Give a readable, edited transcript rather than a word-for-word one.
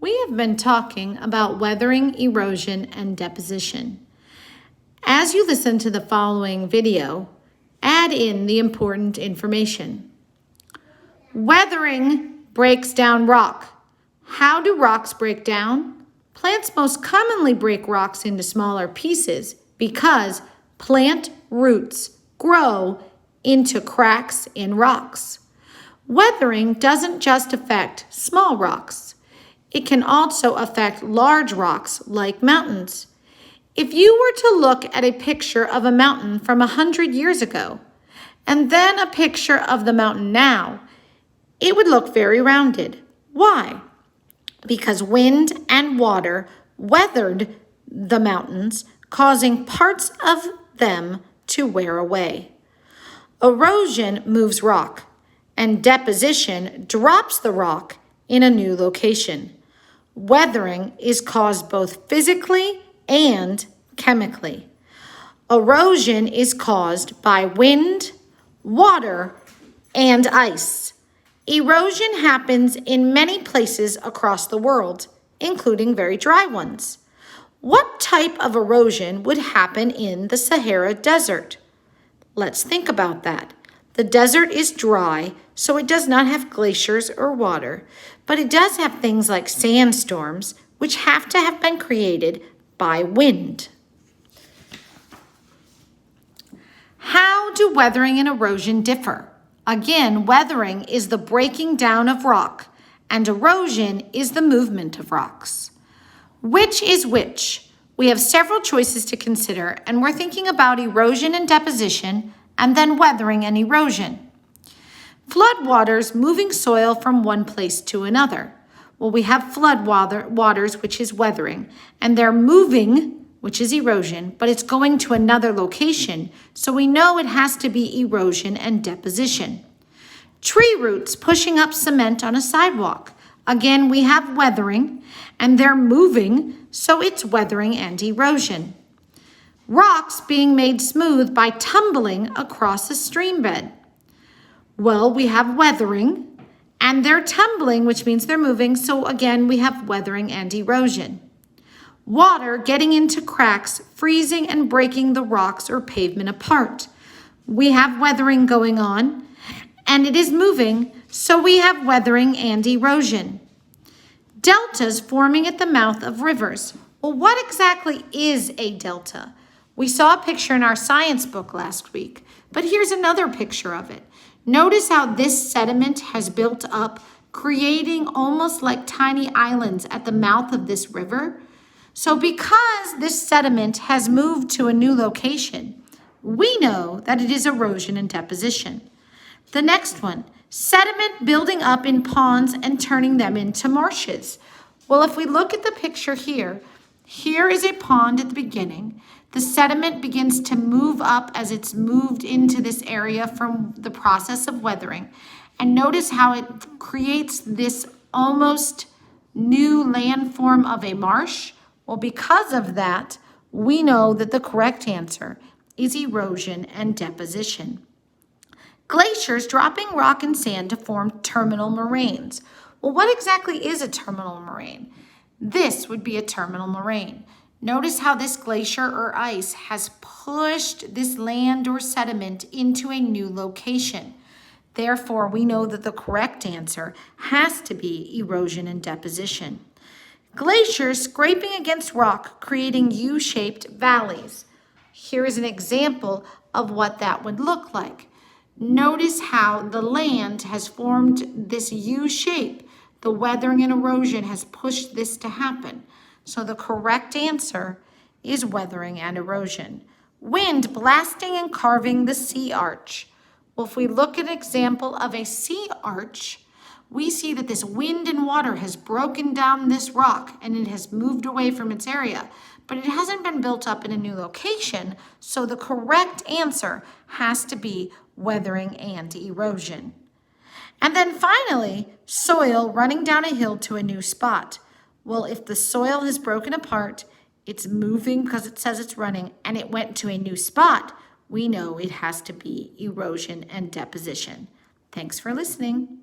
We have been talking about weathering, erosion, and deposition. As you listen to the following video, add in the important information. Weathering breaks down rock. How do rocks break down? Plants most commonly break rocks into smaller pieces because plant roots grow into cracks in rocks. Weathering doesn't just affect small rocks. It can also affect large rocks like mountains. If you were to look at a picture of a mountain from 100 years ago, and then a picture of the mountain now, it would look very rounded. Why? Because wind and water weathered the mountains, causing parts of them to wear away. Erosion moves rock, and deposition drops the rock in a new location. Weathering is caused both physically and chemically. Erosion is caused by wind, water, and ice. Erosion happens in many places across the world, including very dry ones. What type of erosion would happen in the Sahara Desert? Let's think about that. The desert is dry, so it does not have glaciers or water, but it does have things like sandstorms, which have to have been created by wind. How do weathering and erosion differ? Again, weathering is the breaking down of rock, and erosion is the movement of rocks. Which is which? We have several choices to consider, and we're thinking about erosion and deposition, and then weathering and erosion. Floodwaters moving soil from one place to another. Well, we have floodwaters, which is weathering, and they're moving, which is erosion, but it's going to another location, so we know it has to be erosion and deposition. Tree roots pushing up cement on a sidewalk. Again, we have weathering, and they're moving, so it's weathering and erosion. Rocks being made smooth by tumbling across a stream bed. Well, we have weathering, and they're tumbling, which means they're moving, so again, we have weathering and erosion. Water getting into cracks, freezing and breaking the rocks or pavement apart. We have weathering going on, and it is moving, so we have weathering and erosion. Deltas forming at the mouth of rivers. Well, what exactly is a delta? We saw a picture in our science book last week, but here's another picture of it. Notice how this sediment has built up, creating almost like tiny islands at the mouth of this river. So because this sediment has moved to a new location, we know that it is erosion and deposition. The next one, sediment building up in ponds and turning them into marshes. Well, if we look at the picture here is a pond at the beginning. The sediment begins to move up as it's moved into this area from the process of weathering. And notice how it creates this almost new landform of a marsh. Well, because of that, we know that the correct answer is erosion and deposition. Glaciers dropping rock and sand to form terminal moraines. Well, what exactly is a terminal moraine? This would be a terminal moraine. Notice how this glacier or ice has pushed this land or sediment into a new location. Therefore, we know that the correct answer has to be erosion and deposition. Glaciers scraping against rock, creating U-shaped valleys. Here is an example of what that would look like. Notice how the land has formed this U shape. The weathering and erosion has pushed this to happen. So the correct answer is weathering and erosion. Wind blasting and carving the sea arch. Well, if we look at an example of a sea arch, we see that this wind and water has broken down this rock and it has moved away from its area, but it hasn't been built up in a new location, so the correct answer has to be weathering and erosion. And then finally, soil running down a hill to a new spot. Well, if the soil has broken apart, it's moving because it says it's running, and it went to a new spot, we know it has to be erosion and deposition. Thanks for listening.